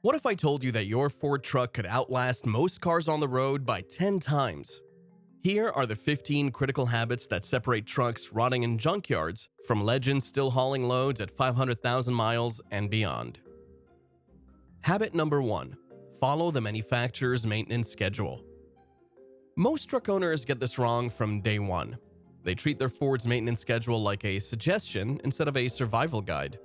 What if I told you that your Ford truck could outlast most cars on the road by 10 times? Here are the 15 critical habits that separate trucks rotting in junkyards from legends still hauling loads at 500,000 miles and beyond. Habit number 1. Follow the manufacturer's maintenance schedule. Most truck owners get this wrong from day one. They treat their Ford's maintenance schedule like a suggestion instead of a survival guide.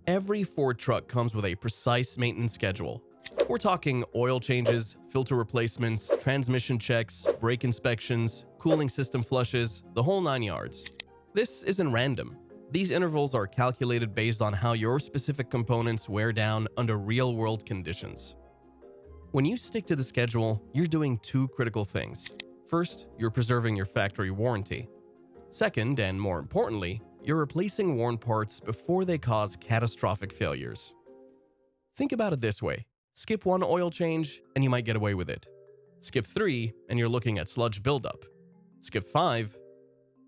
Every Ford truck comes with a precise maintenance schedule. We're talking oil changes, filter replacements, transmission checks, brake inspections, cooling system flushes, the whole 9 yards. This isn't random. These intervals are calculated based on how your specific components wear down under real-world conditions. When you stick to the schedule, you're doing two critical things. First, you're preserving your factory warranty. Second, and more importantly, you're replacing worn parts before they cause catastrophic failures. Think about it this way. Skip one oil change, and you might get away with it. Skip 3, and you're looking at sludge buildup. Skip 5,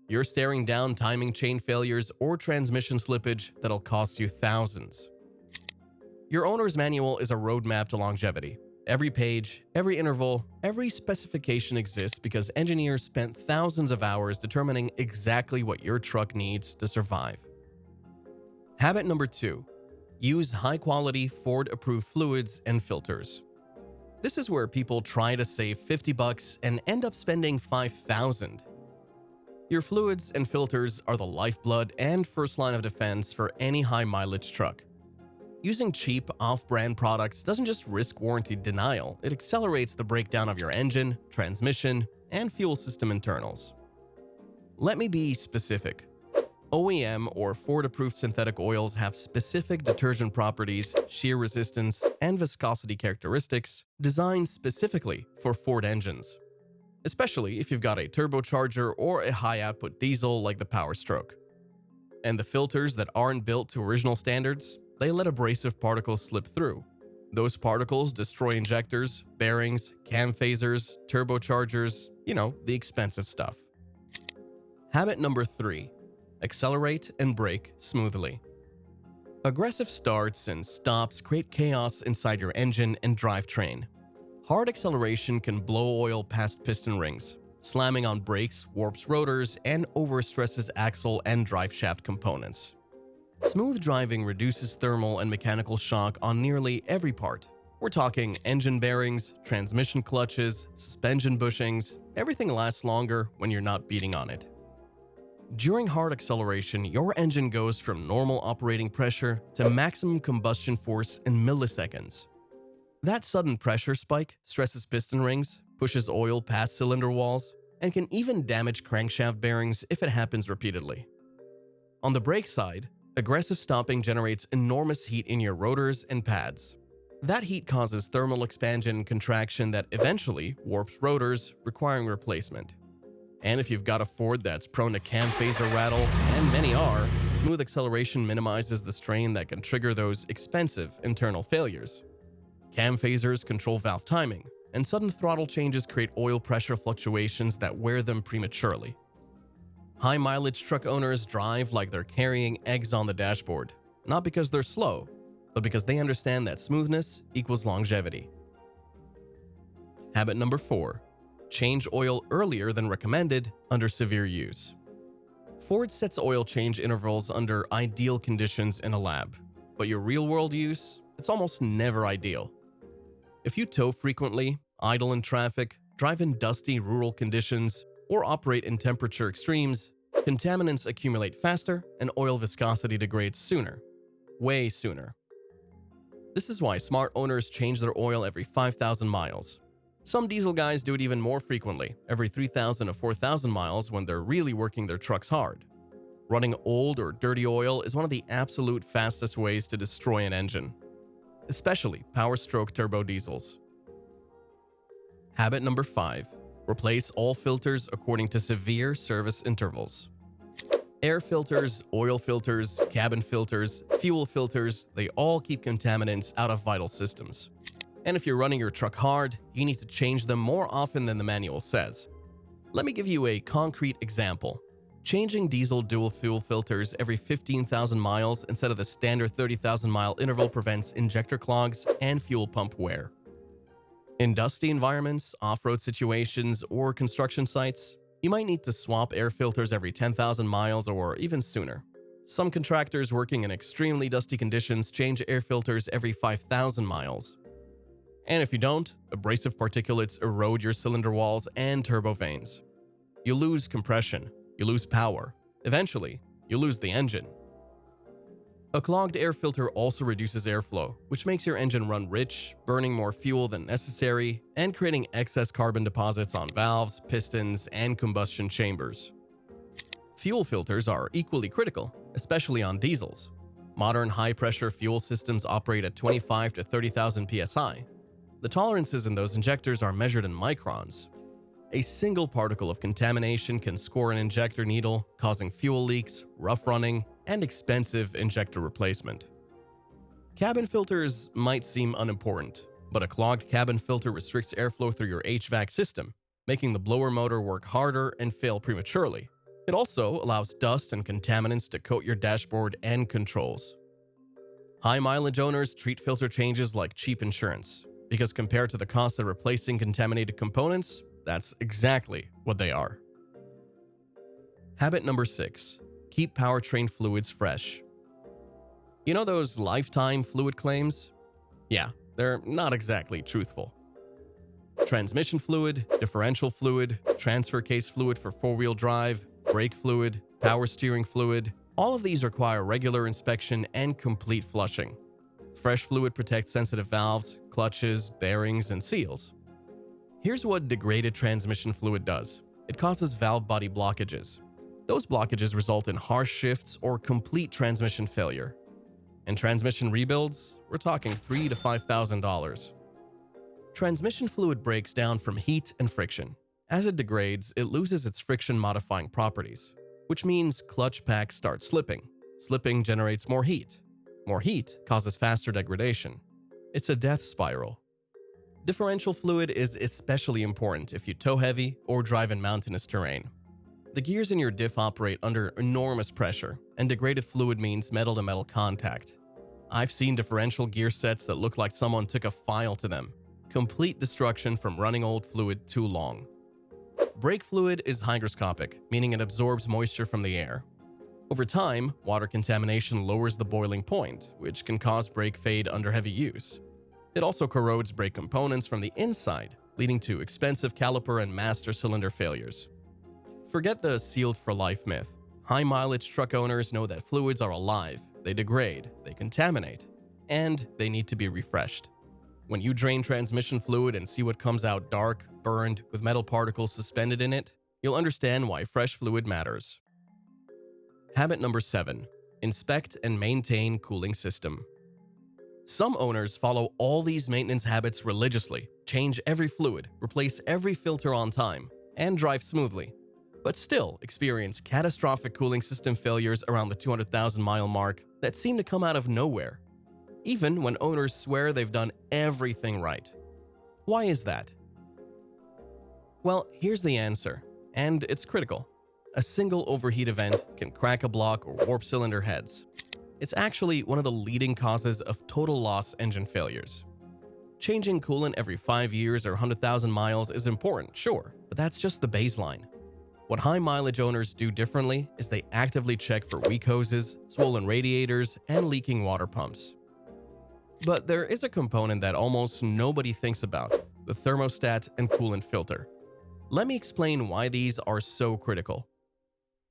you're staring down timing chain failures or transmission slippage that'll cost you thousands. Your owner's manual is a roadmap to longevity. Every page, every interval, every specification exists because engineers spent thousands of hours determining exactly what your truck needs to survive. Habit number 2. Use high-quality Ford-approved fluids and filters. This is where people try to save $50 and end up spending $5,000. Your fluids and filters are the lifeblood and first line of defense for any high-mileage truck. Using cheap, off-brand products doesn't just risk warranty denial, it accelerates the breakdown of your engine, transmission, and fuel system internals. Let me be specific. OEM or Ford-approved synthetic oils have specific detergent properties, shear resistance, and viscosity characteristics designed specifically for Ford engines, especially if you've got a turbocharger or a high-output diesel like the Powerstroke. And the filters that aren't built to original standards, they let abrasive particles slip through. Those particles destroy injectors, bearings, cam phasers, turbochargers, the expensive stuff. Habit number 3. Accelerate and brake smoothly. Aggressive starts and stops create chaos inside your engine and drivetrain. Hard acceleration can blow oil past piston rings. Slamming on brakes warps rotors and overstresses axle and driveshaft components. Smooth driving reduces thermal and mechanical shock on nearly every part. We're talking engine bearings, transmission clutches, suspension bushings. Everything lasts longer when you're not beating on it. During hard acceleration, your engine goes from normal operating pressure to maximum combustion force in milliseconds. That sudden pressure spike stresses piston rings, pushes oil past cylinder walls, and can even damage crankshaft bearings if it happens repeatedly. On the brake side, aggressive stopping generates enormous heat in your rotors and pads. That heat causes thermal expansion and contraction that eventually warps rotors, requiring replacement. And if you've got a Ford that's prone to cam phaser rattle, and many are, smooth acceleration minimizes the strain that can trigger those expensive internal failures. Cam phasers control valve timing, and sudden throttle changes create oil pressure fluctuations that wear them prematurely. High-mileage truck owners drive like they're carrying eggs on the dashboard, not because they're slow, but because they understand that smoothness equals longevity. Habit number 4. Change oil earlier than recommended under severe use. Ford sets oil change intervals under ideal conditions in a lab, but your real-world use, it's almost never ideal. If you tow frequently, idle in traffic, drive in dusty rural conditions, or operate in temperature extremes, contaminants accumulate faster and oil viscosity degrades sooner. Way sooner. This is why smart owners change their oil every 5,000 miles. Some diesel guys do it even more frequently, every 3,000 to 4,000 miles when they're really working their trucks hard. Running old or dirty oil is one of the absolute fastest ways to destroy an engine, especially Powerstroke turbo diesels. Habit number 5. Replace all filters according to severe service intervals. Air filters, oil filters, cabin filters, fuel filters, they all keep contaminants out of vital systems. And if you're running your truck hard, you need to change them more often than the manual says. Let me give you a concrete example. Changing diesel dual-fuel filters every 15,000 miles instead of the standard 30,000-mile interval prevents injector clogs and fuel pump wear. In dusty environments, off-road situations, or construction sites, you might need to swap air filters every 10,000 miles or even sooner. Some contractors working in extremely dusty conditions change air filters every 5,000 miles. And if you don't, abrasive particulates erode your cylinder walls and turbo vanes. You lose compression, you lose power. Eventually, you lose the engine. A clogged air filter also reduces airflow, which makes your engine run rich, burning more fuel than necessary, and creating excess carbon deposits on valves, pistons, and combustion chambers. Fuel filters are equally critical, especially on diesels. Modern high-pressure fuel systems operate at 25 to 30,000 psi. The tolerances in those injectors are measured in microns. A single particle of contamination can score an injector needle, causing fuel leaks, rough running, and expensive injector replacement. Cabin filters might seem unimportant, but a clogged cabin filter restricts airflow through your HVAC system, making the blower motor work harder and fail prematurely. It also allows dust and contaminants to coat your dashboard and controls. High-mileage owners treat filter changes like cheap insurance, because compared to the cost of replacing contaminated components, that's exactly what they are. Habit number 6. Keep powertrain fluids fresh. You know those lifetime fluid claims? Yeah, they're not exactly truthful. Transmission fluid, differential fluid, transfer case fluid for four-wheel drive, brake fluid, power steering fluid, all of these require regular inspection and complete flushing. Fresh fluid protects sensitive valves, clutches, bearings, and seals. Here's what degraded transmission fluid does. It causes valve body blockages. Those blockages result in harsh shifts or complete transmission failure. In transmission rebuilds, we're talking $3,000 to $5,000. Transmission fluid breaks down from heat and friction. As it degrades, it loses its friction-modifying properties, which means clutch packs start slipping. Slipping generates more heat. More heat causes faster degradation. It's a death spiral. Differential fluid is especially important if you tow heavy or drive in mountainous terrain. The gears in your diff operate under enormous pressure, and degraded fluid means metal-to-metal contact. I've seen differential gear sets that look like someone took a file to them. Complete destruction from running old fluid too long. Brake fluid is hygroscopic, meaning it absorbs moisture from the air. Over time, water contamination lowers the boiling point, which can cause brake fade under heavy use. It also corrodes brake components from the inside, leading to expensive caliper and master cylinder failures. Forget the sealed for life myth. High-mileage truck owners know that fluids are alive, they degrade, they contaminate, and they need to be refreshed. When you drain transmission fluid and see what comes out dark, burned, with metal particles suspended in it, you'll understand why fresh fluid matters. Habit number 7. Inspect and maintain cooling system. Some owners follow all these maintenance habits religiously, change every fluid, replace every filter on time, and drive smoothly, but still experience catastrophic cooling system failures around the 200,000-mile mark that seem to come out of nowhere, even when owners swear they've done everything right. Why is that? Well, here's the answer, and it's critical. A single overheat event can crack a block or warp cylinder heads. It's actually one of the leading causes of total loss engine failures. Changing coolant every 5 years or 100,000 miles is important, sure, but that's just the baseline. What high-mileage owners do differently is they actively check for weak hoses, swollen radiators, and leaking water pumps. But there is a component that almost nobody thinks about: the thermostat and coolant filter. Let me explain why these are so critical.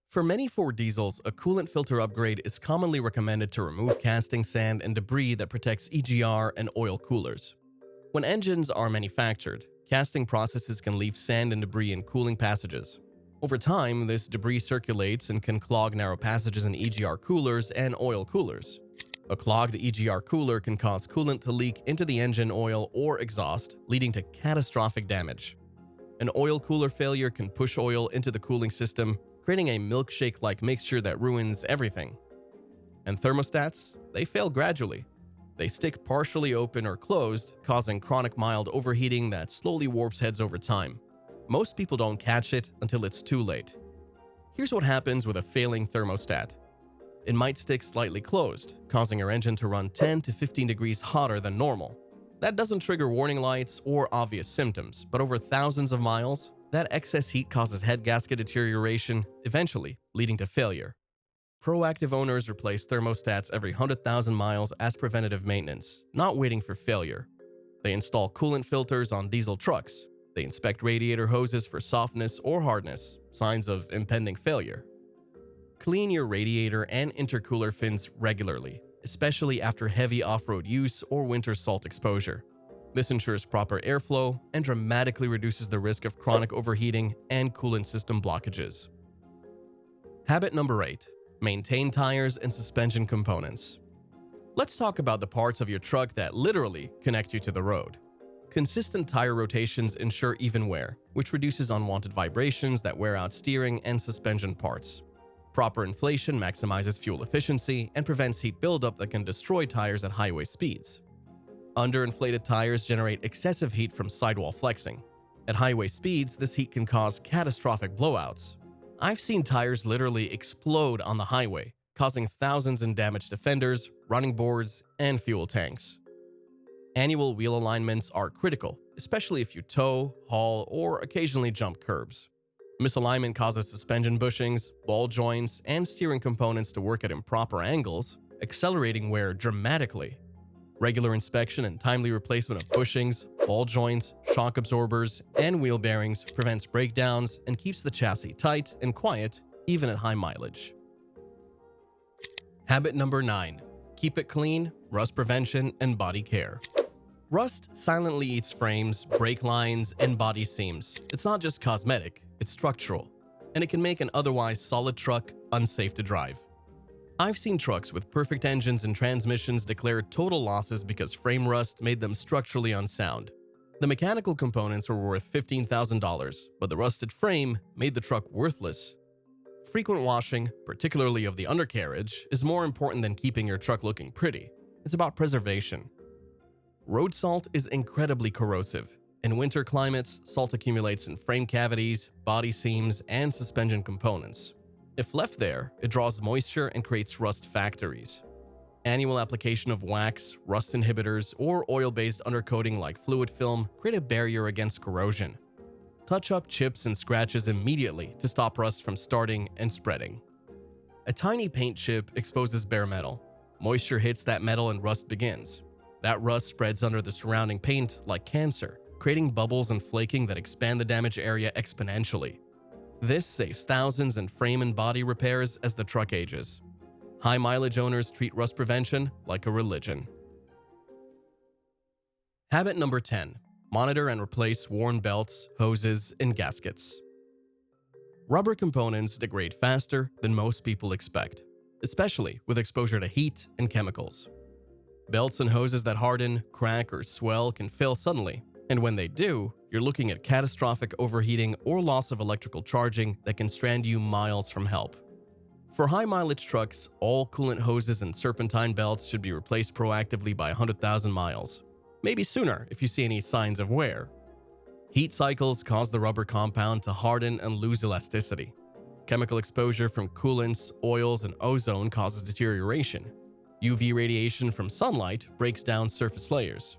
For many Ford diesels, a coolant filter upgrade is commonly recommended to remove casting sand and debris that protects EGR and oil coolers. When engines are manufactured, casting processes can leave sand and debris in cooling passages. Over time, this debris circulates and can clog narrow passages in EGR coolers and oil coolers. A clogged EGR cooler can cause coolant to leak into the engine oil or exhaust, leading to catastrophic damage. An oil cooler failure can push oil into the cooling system, creating a milkshake-like mixture that ruins everything. And thermostats, they fail gradually. They stick partially open or closed, causing chronic mild overheating that slowly warps heads over time. Most people don't catch it until it's too late. Here's what happens with a failing thermostat. It might stick slightly closed, causing your engine to run 10 to 15 degrees hotter than normal. That doesn't trigger warning lights or obvious symptoms, but over thousands of miles, that excess heat causes head gasket deterioration, eventually leading to failure. Proactive owners replace thermostats every 100,000 miles as preventative maintenance, not waiting for failure. They install coolant filters on diesel trucks. They inspect radiator hoses for softness or hardness, signs of impending failure. Clean your radiator and intercooler fins regularly, especially after heavy off-road use or winter salt exposure. This ensures proper airflow and dramatically reduces the risk of chronic overheating and coolant system blockages. Habit number 8. Maintain tires and suspension components. Let's talk about the parts of your truck that literally connect you to the road. Consistent tire rotations ensure even wear, which reduces unwanted vibrations that wear out steering and suspension parts. Proper inflation maximizes fuel efficiency and prevents heat buildup that can destroy tires at highway speeds. Underinflated tires generate excessive heat from sidewall flexing. At highway speeds, this heat can cause catastrophic blowouts. I've seen tires literally explode on the highway, causing thousands in damaged fenders, running boards, and fuel tanks. Annual wheel alignments are critical, especially if you tow, haul, or occasionally jump curbs. Misalignment causes suspension bushings, ball joints, and steering components to work at improper angles, accelerating wear dramatically. Regular inspection and timely replacement of bushings, ball joints, shock absorbers, and wheel bearings prevents breakdowns and keeps the chassis tight and quiet, even at high mileage. Habit number 9. Keep it clean, rust prevention, and body care. Rust silently eats frames, brake lines, and body seams. It's not just cosmetic, it's structural, and it can make an otherwise solid truck unsafe to drive. I've seen trucks with perfect engines and transmissions declare total losses because frame rust made them structurally unsound. The mechanical components were worth $15,000, but the rusted frame made the truck worthless. Frequent washing, particularly of the undercarriage, is more important than keeping your truck looking pretty. It's about preservation. Road salt is incredibly corrosive. In winter climates, salt accumulates in frame cavities, body seams, and suspension components. If left there, it draws moisture and creates rust factories. Annual application of wax, rust inhibitors, or oil-based undercoating like fluid film create a barrier against corrosion. Touch up chips and scratches immediately to stop rust from starting and spreading. A tiny paint chip exposes bare metal. Moisture hits that metal and rust begins. That rust spreads under the surrounding paint like cancer, creating bubbles and flaking that expand the damage area exponentially. This saves thousands in frame and body repairs as the truck ages. High mileage owners treat rust prevention like a religion. Habit number 10. Monitor and replace worn belts, hoses, and gaskets. Rubber components degrade faster than most people expect, especially with exposure to heat and chemicals. Belts and hoses that harden, crack, or swell can fail suddenly, and when they do, you're looking at catastrophic overheating or loss of electrical charging that can strand you miles from help. For high-mileage trucks, all coolant hoses and serpentine belts should be replaced proactively by 100,000 miles. Maybe sooner if you see any signs of wear. Heat cycles cause the rubber compound to harden and lose elasticity. Chemical exposure from coolants, oils, and ozone causes deterioration. UV radiation from sunlight breaks down surface layers.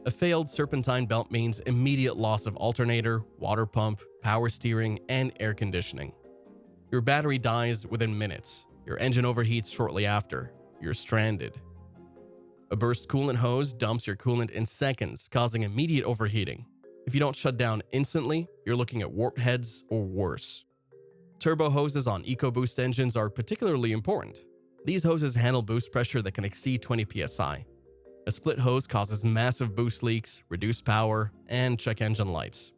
A failed serpentine belt means immediate loss of alternator, water pump, power steering, and air conditioning. Your battery dies within minutes. Your engine overheats shortly after. You're stranded. A burst coolant hose dumps your coolant in seconds, causing immediate overheating. If you don't shut down instantly, you're looking at warp heads or worse. Turbo hoses on EcoBoost engines are particularly important. These hoses handle boost pressure that can exceed 20 psi. A split hose causes massive boost leaks, reduced power, and check engine lights.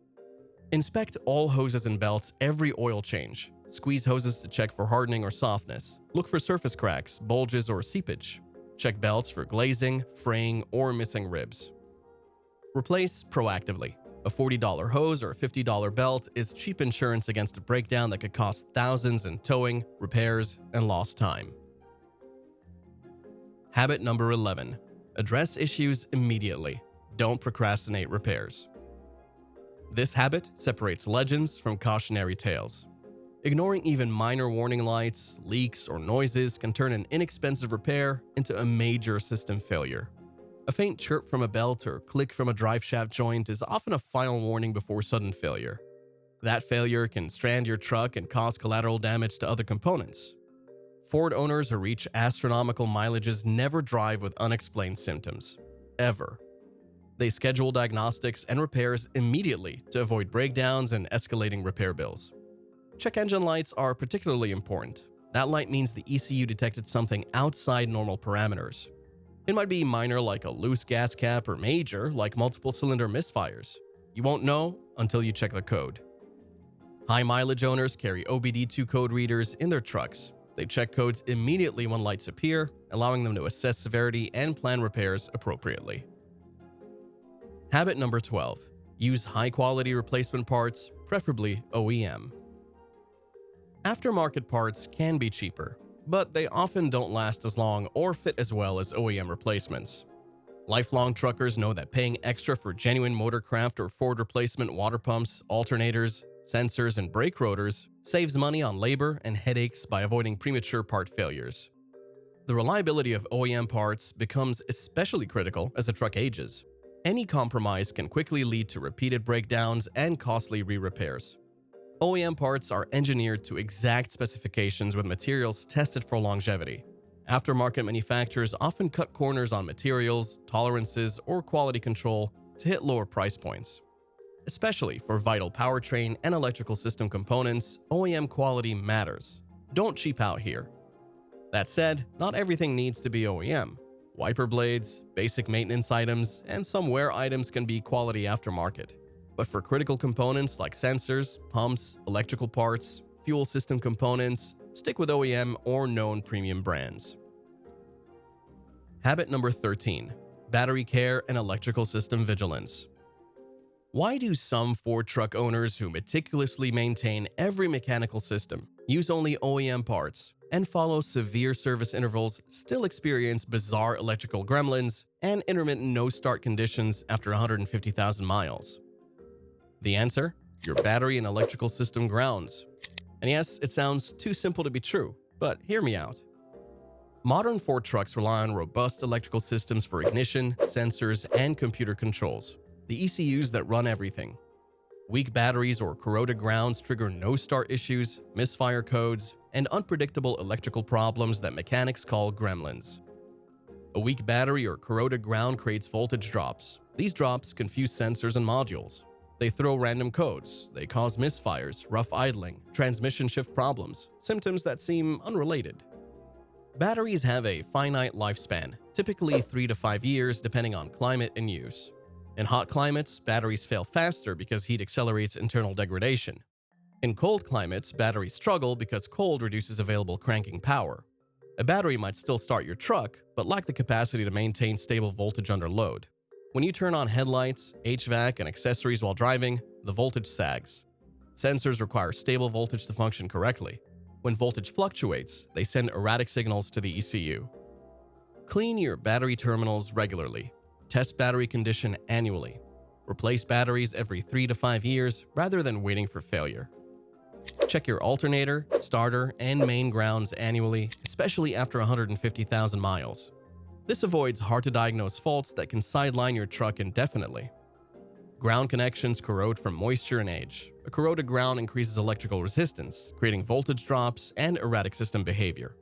Inspect all hoses and belts every oil change. Squeeze hoses to check for hardening or softness. Look for surface cracks, bulges, or seepage. Check belts for glazing, fraying, or missing ribs. Replace proactively. A $40 hose or $50 belt is cheap insurance against a breakdown that could cost thousands in towing, repairs, and lost time. Habit number 11. Address issues immediately. Don't procrastinate repairs. This habit separates legends from cautionary tales. Ignoring even minor warning lights, leaks, or noises can turn an inexpensive repair into a major system failure. A faint chirp from a belt or click from a driveshaft joint is often a final warning before sudden failure. That failure can strand your truck and cause collateral damage to other components. Ford owners who reach astronomical mileages never drive with unexplained symptoms. Ever. They schedule diagnostics and repairs immediately to avoid breakdowns and escalating repair bills. Check engine lights are particularly important. That light means the ECU detected something outside normal parameters. It might be minor like a loose gas cap or major like multiple cylinder misfires. You won't know until you check the code. High mileage owners carry OBD2 code readers in their trucks. They check codes immediately when lights appear, allowing them to assess severity and plan repairs appropriately. Habit number 12. Use high-quality replacement parts, preferably OEM. Aftermarket parts can be cheaper, but they often don't last as long or fit as well as OEM replacements. Lifelong truckers know that paying extra for genuine Motorcraft or Ford replacement water pumps, alternators, sensors, and brake rotors saves money on labor and headaches by avoiding premature part failures. The reliability of OEM parts becomes especially critical as a truck ages. Any compromise can quickly lead to repeated breakdowns and costly re-repairs. OEM parts are engineered to exact specifications with materials tested for longevity. Aftermarket manufacturers often cut corners on materials, tolerances, or quality control to hit lower price points. Especially for vital powertrain and electrical system components, OEM quality matters. Don't cheap out here. That said, not everything needs to be OEM. Wiper blades, basic maintenance items, and some wear items can be quality aftermarket. But for critical components like sensors, pumps, electrical parts, fuel system components, stick with OEM or known premium brands. Habit number 13. Battery care and electrical system vigilance. Why do some Ford truck owners who meticulously maintain every mechanical system, use only OEM parts, and follow severe service intervals still experience bizarre electrical gremlins and intermittent no-start conditions after 150,000 miles? The answer? Your battery and electrical system grounds. And yes, it sounds too simple to be true, but hear me out. Modern Ford trucks rely on robust electrical systems for ignition, sensors, and computer controls, the ECUs that run everything. Weak batteries or corroded grounds trigger no-start issues, misfire codes, and unpredictable electrical problems that mechanics call gremlins. A weak battery or corroded ground creates voltage drops. These drops confuse sensors and modules. They throw random codes, they cause misfires, rough idling, transmission shift problems, symptoms that seem unrelated. Batteries have a finite lifespan, typically 3 to 5 years depending on climate and use. In hot climates, batteries fail faster because heat accelerates internal degradation. In cold climates, batteries struggle because cold reduces available cranking power. A battery might still start your truck, but lack the capacity to maintain stable voltage under load. When you turn on headlights, HVAC, and accessories while driving, the voltage sags. Sensors require stable voltage to function correctly. When voltage fluctuates, they send erratic signals to the ECU. Clean your battery terminals regularly. Test battery condition annually. Replace batteries every 3 to 5 years rather than waiting for failure. Check your alternator, starter, and main grounds annually, especially after 150,000 miles. This avoids hard-to-diagnose faults that can sideline your truck indefinitely. Ground connections corrode from moisture and age. A corroded ground increases electrical resistance, creating voltage drops and erratic system behavior.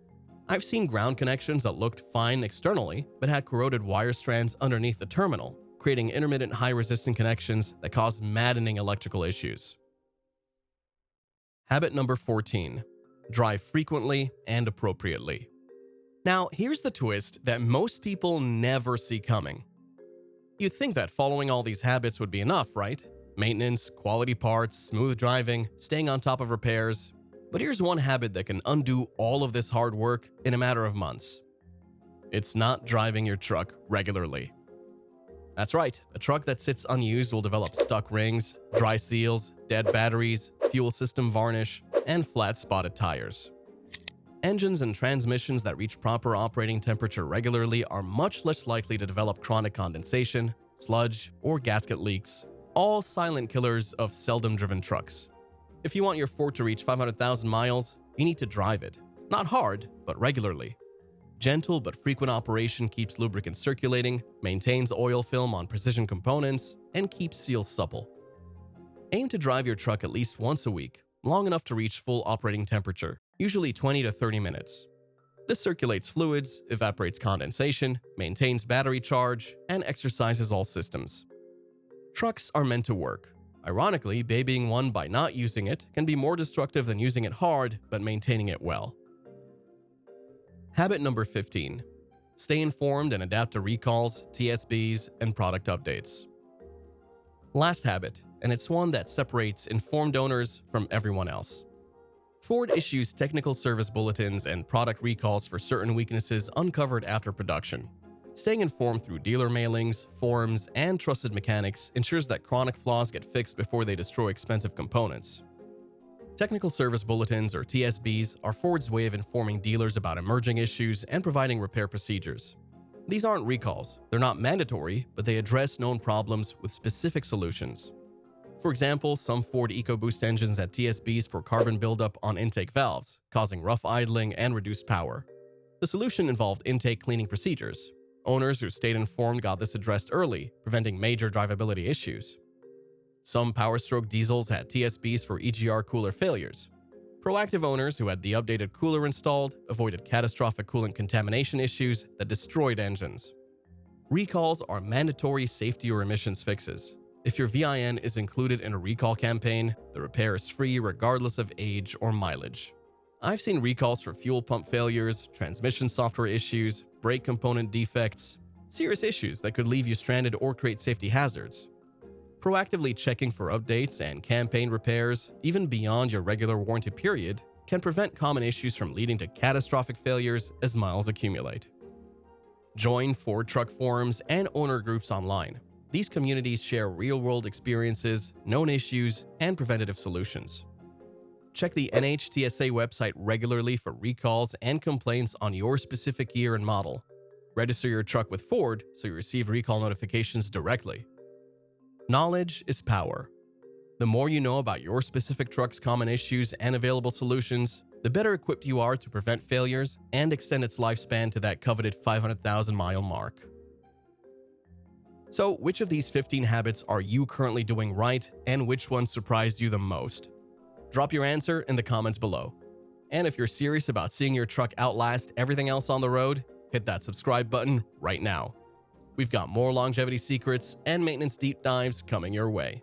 I've seen ground connections that looked fine externally, but had corroded wire strands underneath the terminal, creating intermittent high-resistance connections that cause maddening electrical issues. Habit number 14. Drive frequently and appropriately. Now, here's the twist that most people never see coming. You'd think that following all these habits would be enough, right? Maintenance, quality parts, smooth driving, staying on top of repairs. But here's one habit that can undo all of this hard work in a matter of months. It's not driving your truck regularly. That's right, a truck that sits unused will develop stuck rings, dry seals, dead batteries, fuel system varnish, and flat spotted tires. Engines and transmissions that reach proper operating temperature regularly are much less likely to develop chronic condensation, sludge, or gasket leaks, all silent killers of seldom driven trucks. If you want your Ford to reach 500,000 miles, you need to drive it. Not hard, but regularly. Gentle but frequent operation keeps lubricant circulating, maintains oil film on precision components, and keeps seals supple. Aim to drive your truck at least once a week, long enough to reach full operating temperature, usually 20 to 30 minutes. This circulates fluids, evaporates condensation, maintains battery charge, and exercises all systems. Trucks are meant to work. Ironically, babying one by not using it can be more destructive than using it hard but maintaining it well. Habit number 15. Stay informed and adapt to recalls, TSBs, and product updates. Last habit, and it's one that separates informed owners from everyone else. Ford issues technical service bulletins and product recalls for certain weaknesses uncovered after production. Staying informed through dealer mailings, forums, and trusted mechanics ensures that chronic flaws get fixed before they destroy expensive components. Technical service bulletins, or TSBs, are Ford's way of informing dealers about emerging issues and providing repair procedures. These aren't recalls, they're not mandatory, but they address known problems with specific solutions. For example, some Ford EcoBoost engines had TSBs for carbon buildup on intake valves, causing rough idling and reduced power. The solution involved intake cleaning procedures. Owners who stayed informed got this addressed early, preventing major drivability issues. Some Power Stroke diesels had TSBs for EGR cooler failures. Proactive owners who had the updated cooler installed avoided catastrophic coolant contamination issues that destroyed engines. Recalls are mandatory safety or emissions fixes. If your VIN is included in a recall campaign, the repair is free regardless of age or mileage. I've seen recalls for fuel pump failures, transmission software issues, brake component defects, serious issues that could leave you stranded or create safety hazards. Proactively checking for updates and campaign repairs, even beyond your regular warranty period, can prevent common issues from leading to catastrophic failures as miles accumulate. Join Ford truck forums and owner groups online. These communities share real-world experiences, known issues, and preventative solutions. Check the NHTSA website regularly for recalls and complaints on your specific year and model. Register your truck with Ford so you receive recall notifications directly. Knowledge is power. The more you know about your specific truck's common issues and available solutions, the better equipped you are to prevent failures and extend its lifespan to that coveted 500,000-mile mark. So, which of these 15 habits are you currently doing right, and which one surprised you the most? Drop your answer in the comments below. And if you're serious about seeing your truck outlast everything else on the road, hit that subscribe button right now. We've got more longevity secrets and maintenance deep dives coming your way.